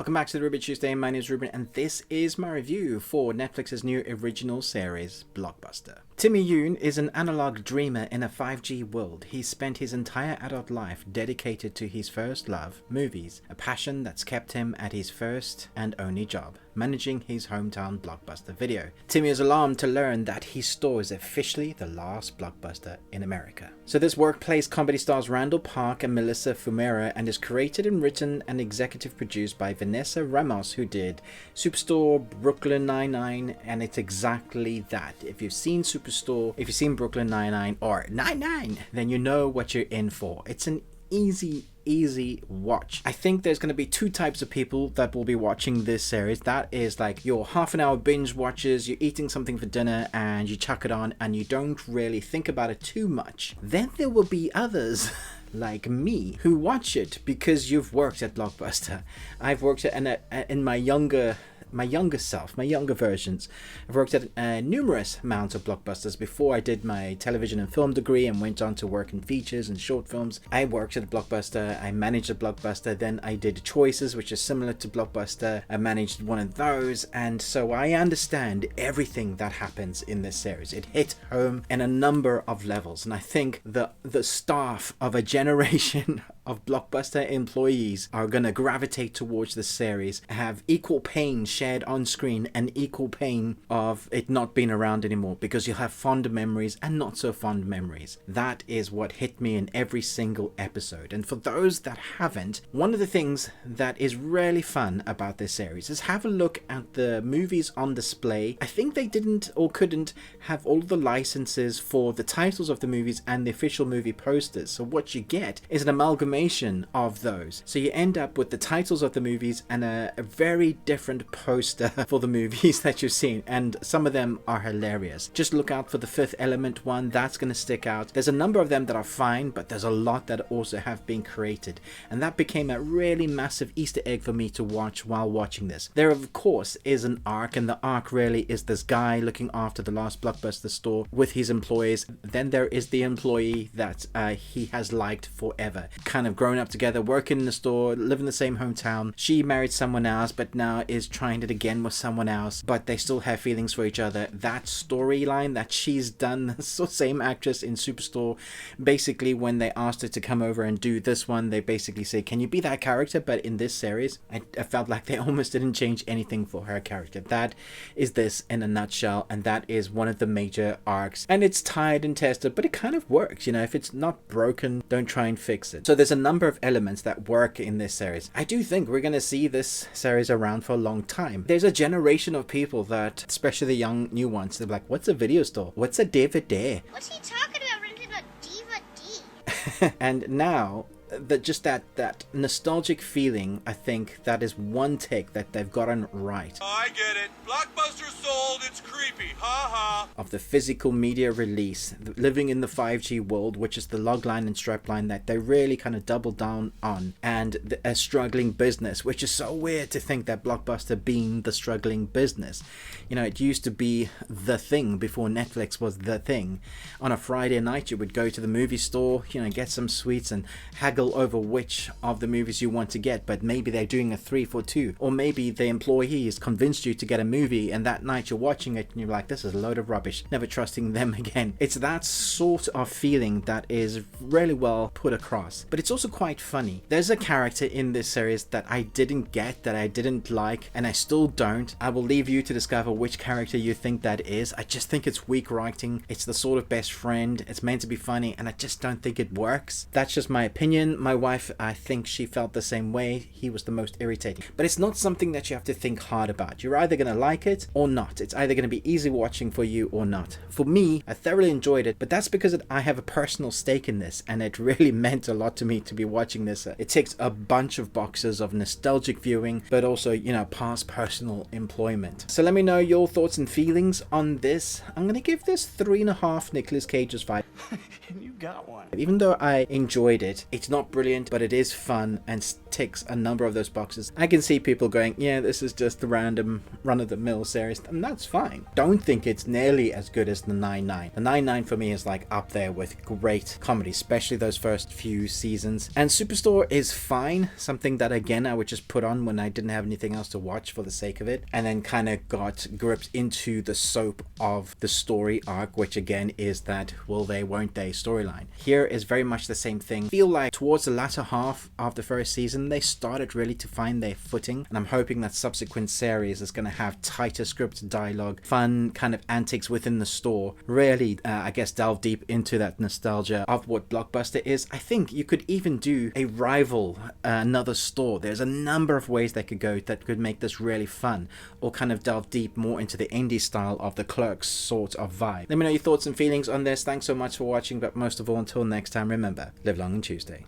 Welcome back to the Ruby Tuesday. My name is Ruben, and this is my review for Netflix's new original series, Blockbuster. Timmy Yoon is an analog dreamer in a 5G world. He spent his entire adult life dedicated to his first love, movies, a passion that's kept him at his first and only job, managing his hometown Blockbuster Video. Timmy is alarmed to learn that his store is officially the last Blockbuster in America. So this workplace comedy stars Randall Park and Melissa Fumero and is created and written and executive produced by Vanessa Ramos, who did Superstore, Brooklyn Nine-Nine, and it's exactly that. If you've seen Superstore, if you've seen Brooklyn Nine-Nine or Nine-Nine, then you know what you're in for. It's an easy watch. I think there's going to be two types of people that will be watching this series. That is like your half-an-hour binge watchers, you're eating something for dinner and you chuck it on and you don't really think about it too much. Then there will be others like me who watch it because you've worked at Blockbuster. I've worked at in my younger versions. I've worked at numerous amounts of Blockbusters before I did my television and film degree and went on to work in features and short films. I worked at Blockbuster, I managed a Blockbuster, then I did Choices, which is similar to Blockbuster. I managed one of those, and so I understand everything that happens in this series. It hit home in a number of levels, and I think the staff of a generation of Blockbuster employees are going to gravitate towards this series, have equal pain shared on screen and equal pain of it not being around anymore, because you'll have fond memories and not so fond memories. That is what hit me in every single episode. And for those that haven't, one of the things that is really fun about this series is have a look at the movies on display. I think they didn't or couldn't have all the licenses for the titles of the movies and the official movie posters. So what you get is an amalgamation of those. So you end up with the titles of the movies and a very different poster for the movies that you've seen, and some of them are hilarious. Just look out for the Fifth Element one, that's going to stick out. There's a number of them that are fine, but there's a lot that also have been created, and that became a really massive Easter egg for me to watch while watching this. There of course is an arc, and the arc really is this guy looking after the last Blockbuster store with his employees. Then there is the employee that he has liked forever, kind of grown up together, working in the store, live in the same hometown. She married someone else but now is trying it again with someone else, but they still have feelings for each other. That storyline that she's done, so same actress in Superstore, basically when they asked her to come over and do this one, they basically say, can you be that character? But in this series I felt like they almost didn't change anything for her character. That is this in a nutshell, and that is one of the major arcs, and it's tried and tested, but it kind of works. You know, if it's not broken, don't try and fix it. So there's a number of elements that work in this series. I do think we're going to see this series around for a long time. There's a generation of people that, especially the young new ones, they're like, what's a video store? What's a DVD? What's he talking about, renting a DVD? And now that nostalgic feeling, I think that is one take that they've gotten right. I get it. Blockbuster sold, it's creepy, ha ha. Of the physical media release, living in the 5G world, which is the logline and strapline that they really kind of double down on, and a struggling business, which is so weird to think that Blockbuster being the struggling business. You know, it used to be the thing before Netflix was the thing. On a Friday night, you would go to the movie store, you know, get some sweets and haggle over which of the movies you want to get, but maybe they're doing a 3 for 2, or maybe the employee has convinced you to get a movie and that night you're watching it and you're like, this is a load of rubbish, never trusting them again. It's that sort of feeling that is really well put across, but it's also quite funny. There's a character in this series that I didn't get, that I didn't like, and I still don't. I will leave you to discover which character you think that is. I just think it's weak writing. It's the sort of best friend, it's meant to be funny, and I just don't think it works. That's just my opinion. My wife, I think she felt the same way. He was the most irritating. But it's not something that you have to think hard about. You're either going to like it or not. It's either going to be easy watching for you or not. For me, I thoroughly enjoyed it, but that's because I have a personal stake in this, and it really meant a lot to me to be watching this. It ticks a bunch of boxes of nostalgic viewing, but also, you know, past personal employment. So let me know your thoughts and feelings on this. I'm going to give this 3.5 Nicolas Cage's 5. You got one. Even though I enjoyed it, it's not not brilliant, but it is fun and ticks a number of those boxes. I can see people going, yeah, this is just the random run-of-the-mill series, and that's fine. Don't think it's nearly as good as the 9-9. The 9-9 for me is like up there with great comedy, especially those first few seasons. And Superstore is fine, something that again I would just put on when I didn't have anything else to watch for the sake of it, and then kind of got gripped into the soap of the story arc, which again is that will they won't they storyline. Here is very much the same thing. I feel like towards the latter half of the first season they started really to find their footing, and I'm hoping that subsequent series is going to have tighter script dialogue, fun kind of antics within the store, really I guess delve deep into that nostalgia of what Blockbuster is. I think you could even do a rival another store. There's a number of ways they could go that could make this really fun, or kind of delve deep more into the indie style of the Clerks sort of vibe. Let me know your thoughts and feelings on this. Thanks so much for watching, but most of all, until next time, remember, live long and Tuesday.